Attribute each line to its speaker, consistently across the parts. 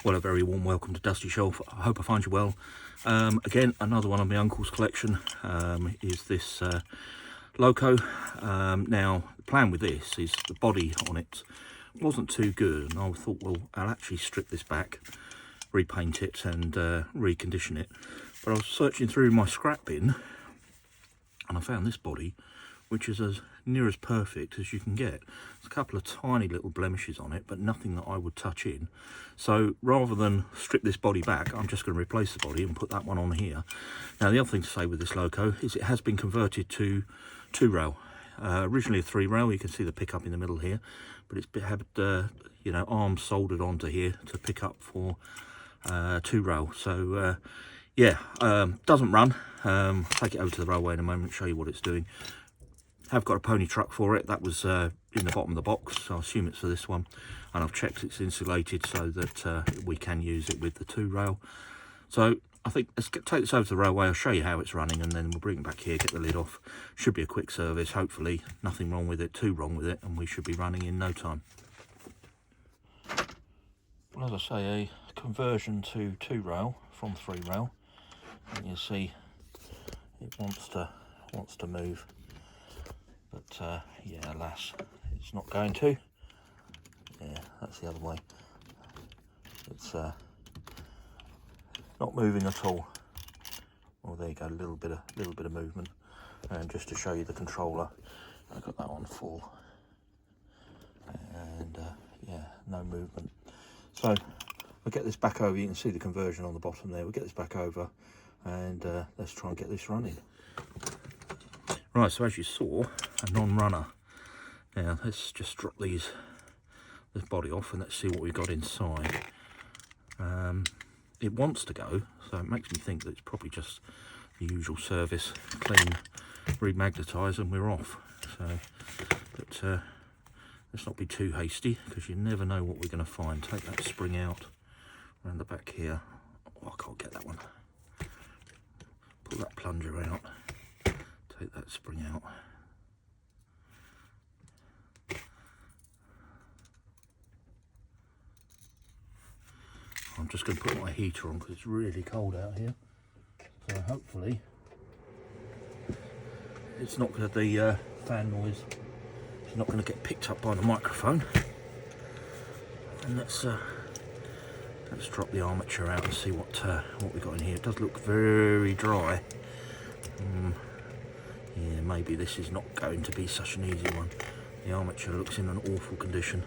Speaker 1: Well, a very warm welcome to Dusty Shelf. I hope I find you well. Again, another one of my uncle's collection is this Loco. Now, the plan with this is the body on it wasn't too good, and I thought, well, I'll actually strip this back, repaint it and recondition it. But I was searching through my scrap bin and I found this body, which is as near as perfect as you can get. There's a couple of tiny little blemishes on it, but nothing that I would touch in. So rather than strip this body back, I'm just going to replace the body and put that one on here. Now, the other thing to say with this Loco is it has been converted to 2-rail. Originally a 3-rail. You can see the pickup in the middle here, but it's had you know, arms soldered onto here to pick up for 2-rail. So yeah, doesn't run. Take it over to the railway in a moment, show you what it's doing. Have got a pony truck for it. That was in the bottom of the box, so I assume it's for this one, and I've checked it's insulated so that we can use it with the 2-rail. So I think let's take this over to the railway. I'll show you how it's running, and then we'll bring it back here, get the lid off. Should be a quick service, hopefully nothing wrong with it, too wrong with it, and we should be running in no time. Well, as I say, a conversion to 2-rail from 3-rail, and you see it wants to move. But yeah, alas, it's not going to. Yeah, that's the other way. It's not moving at all. Well, there you go, a little bit of movement. And just to show you the controller, I got that on full, and yeah, no movement. So we'll get this back over. You can see the conversion on the bottom there. We'll get this back over, and let's try and get this running. Right, so as you saw, a non-runner. Now let's just drop this body off and let's see what we've got inside. It wants to go, so it makes me think that it's probably just the usual service, clean, remagnetize, and we're off. So, but let's not be too hasty, because you never know what we're going to find. Take that spring out around the back here. Oh, I can't get that one. Pull that plunger out. Take that spring out. I'm just going to put my heater on because it's really cold out here. So hopefully it's not going to, the fan noise is not going to get picked up by the microphone. And let's drop the armature out and see what we got in here. It does look very dry. Yeah, maybe this is not going to be such an easy one. The armature looks in an awful condition.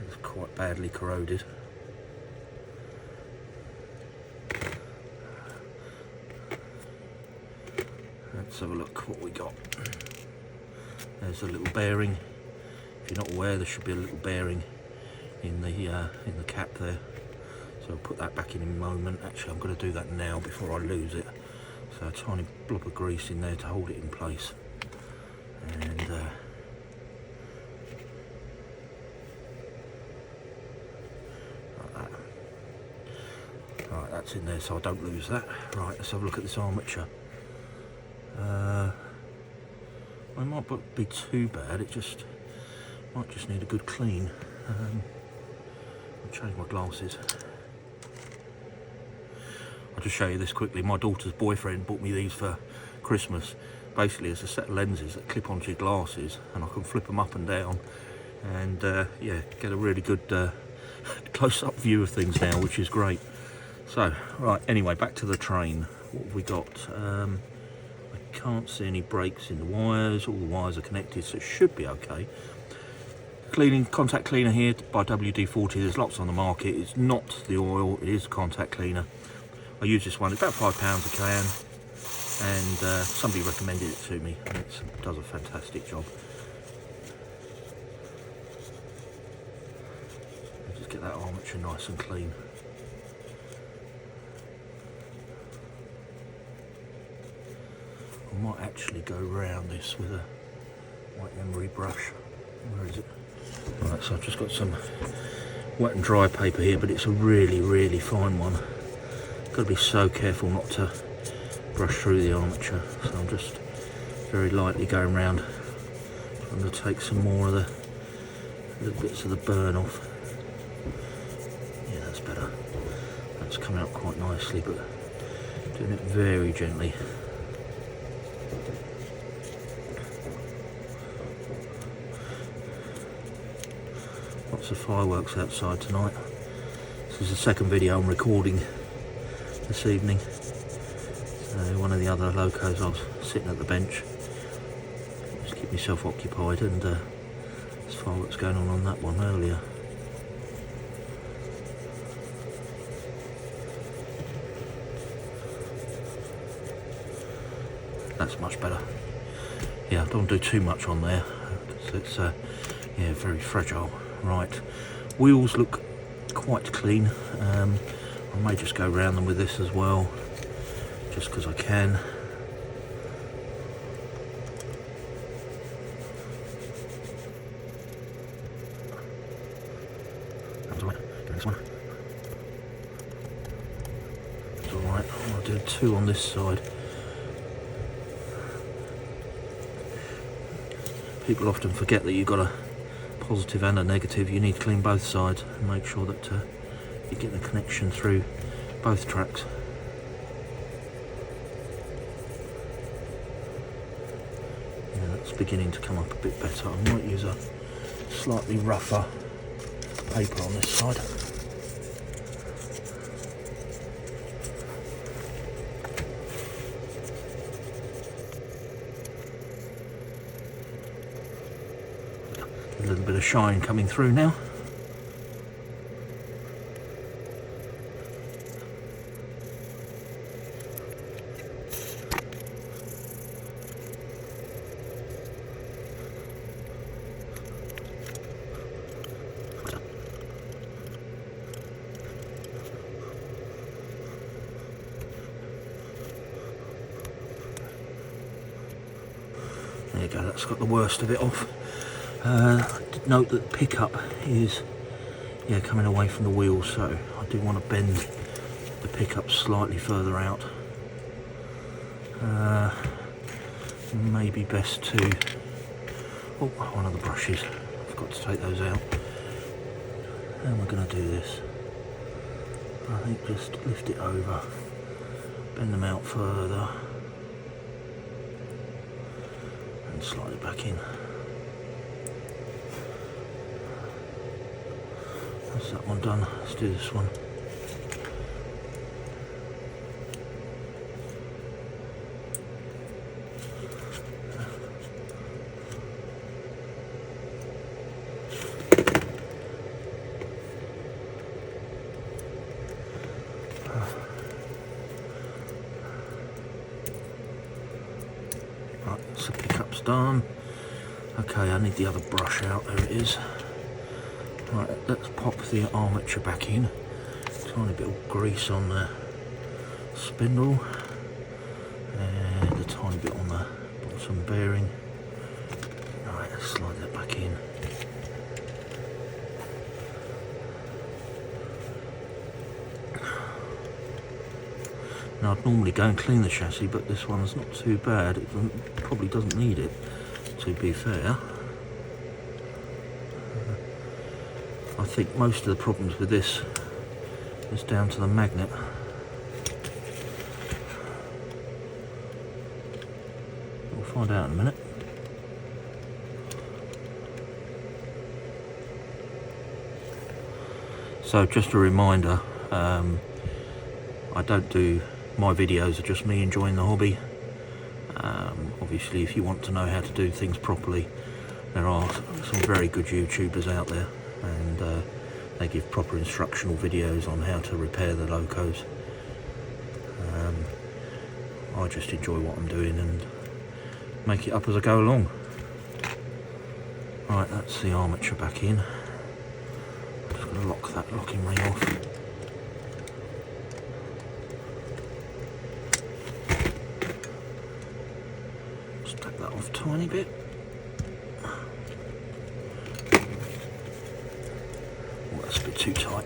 Speaker 1: It's quite badly corroded. Let's have a look what we got. There's a little bearing. If you're not aware, there should be a little bearing in the cap there. So I'll put that back in a moment. Actually, I'm going to do that now before I lose it. So a tiny blob of grease in there to hold it in place. And like that. Right, that's in there so I don't lose that. Right, let's have a look at this armature. It might not be too bad, it might just need a good clean. I'll change my glasses. I'll just show you this quickly. My daughter's boyfriend bought me these for Christmas. Basically, it's a set of lenses that clip onto your glasses, and I can flip them up and down, and yeah, get a really good close-up view of things now, which is great. So, right, anyway, back to the train. What have we got? I can't see any breaks in the wires. All the wires are connected, so it should be okay. Cleaning, contact cleaner here by WD-40. There's lots on the market. It's not the oil, it is contact cleaner. I use this one, it's about £5 a can, and somebody recommended it to me, and it does a fantastic job. Just get that armature nice and clean. I might actually go round this with a white emery brush. Where is it? Right, so I've just got some wet and dry paper here, but it's a really fine one. Got to be so careful not to brush through the armature. So I'm just very lightly going round. I'm going to take some more of the little bits of the burn off. better. That's coming up quite nicely, but doing it very gently. Lots of fireworks outside tonight. This is the second video I'm recording this evening. One of the other locos, I was sitting at the bench, just keep myself occupied, and there's fireworks going on that one earlier. That's much better. Yeah, don't do too much on there, because it's yeah, very fragile. Right, wheels look quite clean. I may just go around them with this as well, just because I can. That was alright. Go this one. That's alright. I'll do 2 on this side. People often forget that you've got a positive and a negative. You need to clean both sides and make sure that you get the connection through both tracks. Yeah, that's beginning to come up a bit better. I might use a slightly rougher paper on this side. A little bit of shine coming through now. There you go, that's got the worst of it off. Note that the pickup is coming away from the wheels, so I do want to bend the pickup slightly further out. Maybe best to, oh, one of the brushes, I forgot to take those out. And we're going to do this. I think just lift it over, bend them out further, and slide it back in. That's that one done. Let's do this one. Right, so pickup's done. Okay, I need the other brush out. There it is. Right, let's pop the armature back in. Tiny bit of grease on the spindle and a tiny bit on the bottom bearing. Right, let's slide that back in. Now I'd normally go and clean the chassis, but this one's not too bad. It probably doesn't need it, to be fair. I think most of the problems with this is down to the magnet. We'll find out in a minute. So just a reminder, I don't do, my videos are just me enjoying the hobby. Obviously if you want to know how to do things properly, there are some very good YouTubers out there, and they give proper instructional videos on how to repair the locos. I just enjoy what I'm doing and make it up as I go along. Right, that's the armature back in. I'm just going to lock that locking ring off. Just take that off a tiny bit. That's a bit too tight.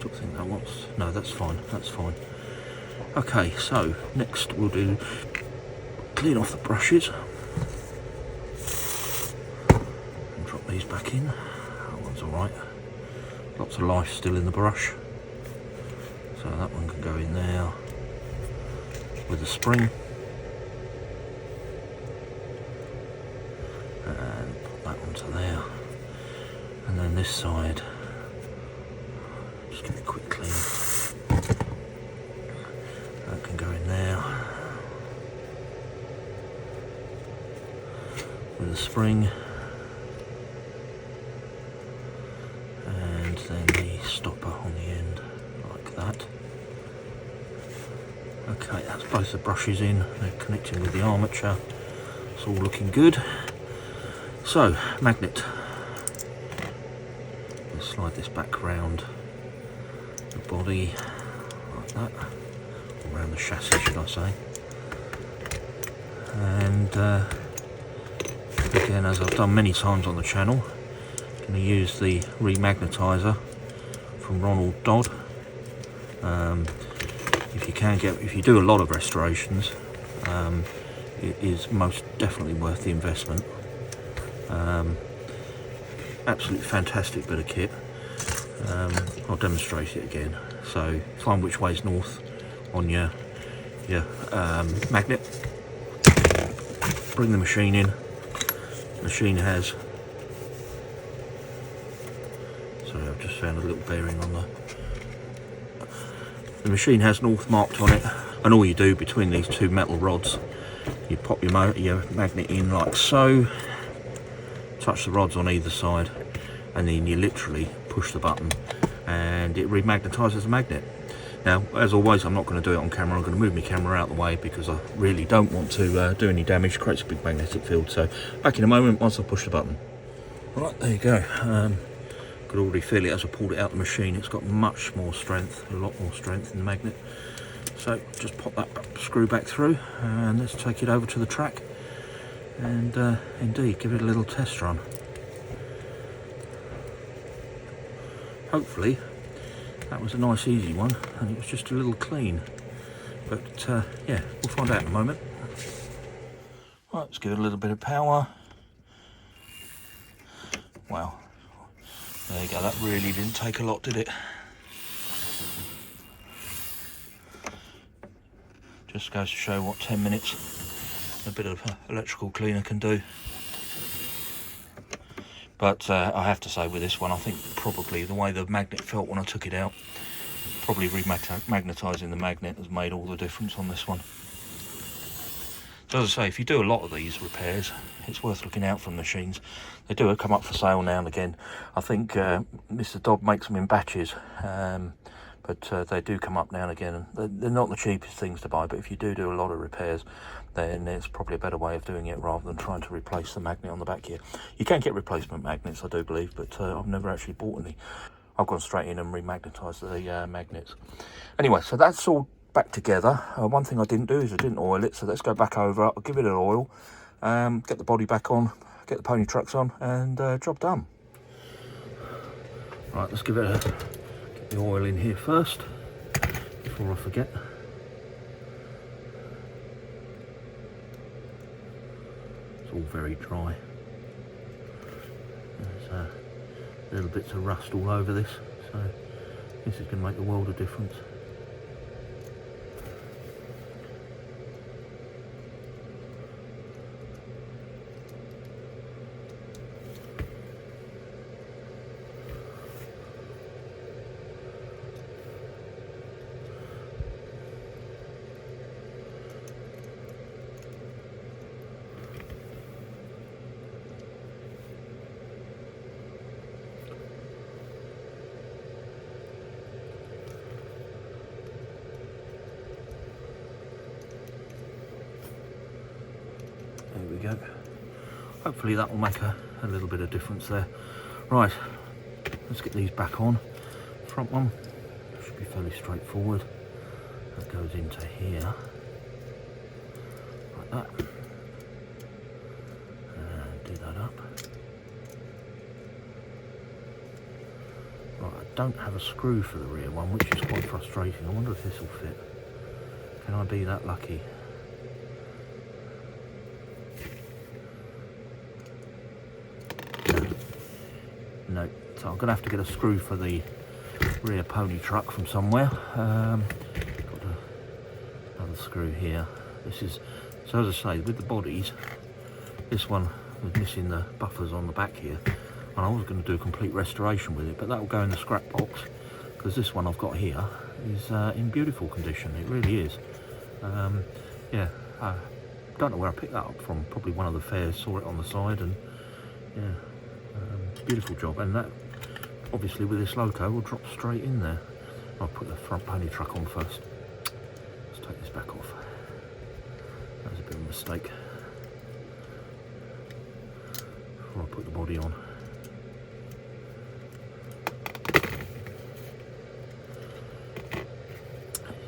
Speaker 1: still think that wants, no, that's fine, that's fine. Okay, so next we'll do clean off the brushes and drop these back in. That one's alright. Lots of life still in the brush, so that one can go in there with the spring. And put that onto there. And then this side, just give it a quick clean. That can go in there with the spring. And then the stopper on the end, like that. Okay, that's both the brushes in, they're connecting with the armature. It's all looking good. So, magnet. Let's slide this back round the body, like that. Or around the chassis, should I say. And again, as I've done many times on the channel, I'm going to use the Remagnetizer from Ronald Dodd. If you do a lot of restorations, it is most definitely worth the investment. Absolutely fantastic bit of kit. I'll demonstrate it again. So find which way is north on your magnet. Bring the machine in. The machine has, sorry, I've just found a little bearing on the machine has north marked on it, and all you do between these two metal rods, you pop your magnet in like so, touch the rods on either side, and then you literally push the button and it remagnetizes the magnet. Now, as always, I'm not going to do it on camera. I'm going to move my camera out of the way because I really don't want to do any damage. It creates a big magnetic field. So back in a moment once I push the button. Right, there you go. Could already feel it as I pulled it out of the machine. It's got much more strength, a lot more strength in the magnet. So just pop that screw back through and let's take it over to the track and indeed give it a little test run. Hopefully that was a nice easy one and it was just a little clean, but yeah, we'll find out in a moment. Right, let's give it a little bit of power. Wow, there you go, that really didn't take a lot, did it? Just goes to show what 10 minutes a bit of electrical cleaner can do. But I have to say with this one, I think probably the way the magnet felt when I took it out, probably remagnetizing the magnet has made all the difference on this one. So as I say, if you do a lot of these repairs, it's worth looking out for machines. They do come up for sale now and again. I think Mr. Dodd makes them in batches, but they do come up now and again. And they're not the cheapest things to buy, but if you do a lot of repairs, then it's probably a better way of doing it rather than trying to replace the magnet on the back here. You can get replacement magnets, I do believe, but I've never actually bought any. I've gone straight in and remagnetized the magnets. Anyway, so that's all back together. One thing I didn't do is I didn't oil it, so let's go back over. I'll give it an oil, get the body back on, get the pony trucks on, and job done. Right, let's give it get the oil in here first before I forget. It's all very dry. There's little bits of rust all over this, so this is going to make a world of difference. There we go. Hopefully that will make a little bit of difference there. Right, let's get these back on. Front one should be fairly straightforward. That goes into here, like that. And do that up. Right, I don't have a screw for the rear one, which is quite frustrating. I wonder if this will fit. Can I be that lucky? No. So I'm going to have to get a screw for the rear pony truck from somewhere. Got another screw here. This is, so as I say, with the bodies, this one was missing the buffers on the back here, and I was going to do a complete restoration with it, but that will go in the scrap box, because this one I've got here is in beautiful condition. It really is. Yeah, I don't know where I picked that up from. Probably one of the fairs, saw it on the side, and yeah, beautiful job. And that, obviously, with this loco, will drop straight in there. I'll put the front pony truck on first. Let's take this back off. That was a bit of a mistake. Before I put the body on.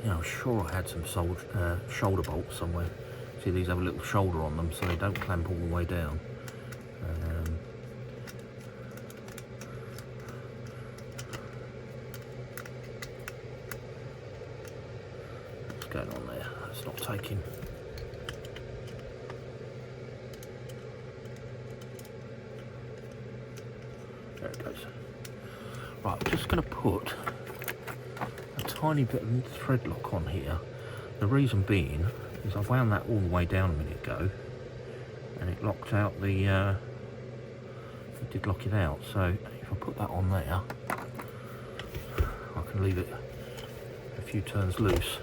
Speaker 1: Yeah, I'm sure I had some shoulder bolts somewhere. See, these have a little shoulder on them, so they don't clamp all the way down. What's going on there? It's not taking. There it goes. Right, I'm just going to put a tiny bit of thread lock on here. The reason being is I wound that all the way down a minute ago, and it locked out the, it did lock it out. So if I put that on there, I can leave it a few turns loose.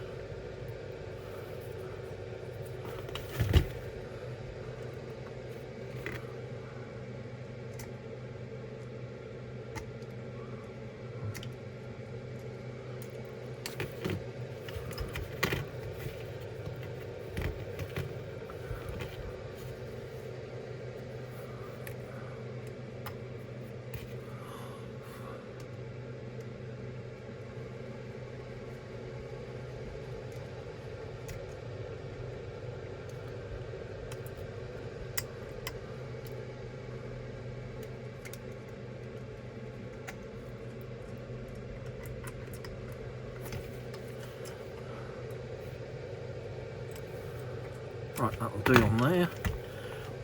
Speaker 1: Right, that'll do on there.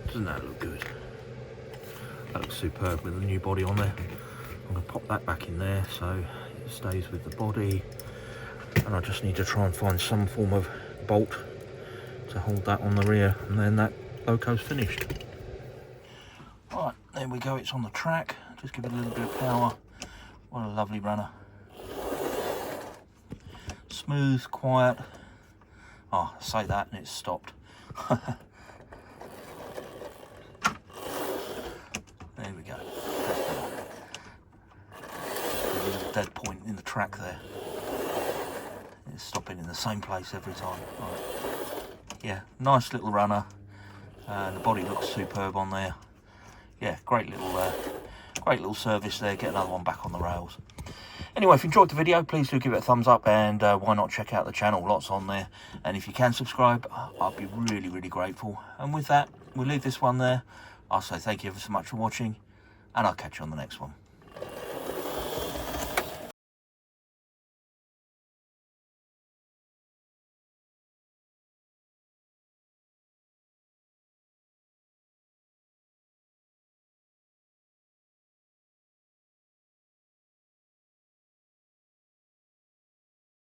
Speaker 1: Doesn't that look good? That looks superb with the new body on there. I'm going to pop that back in there so it stays with the body. And I just need to try and find some form of bolt to hold that on the rear, and then that loco's finished. Right, there we go, it's on the track. Just give it a little bit of power. What a lovely runner. Smooth, quiet. Oh, I say that and it's stopped. There we go. There's a little dead point in the track there. It's stopping in the same place every time. Right. Yeah, nice little runner. The body looks superb on there. Yeah, great little service there. Get another one back on the rails. Anyway, if you enjoyed the video, please do give it a thumbs up, and why not check out the channel, lots on there. And if you can subscribe, I'll be really, really grateful. And with that, we'll leave this one there. I'll say thank you ever so much for watching, and I'll catch you on the next one.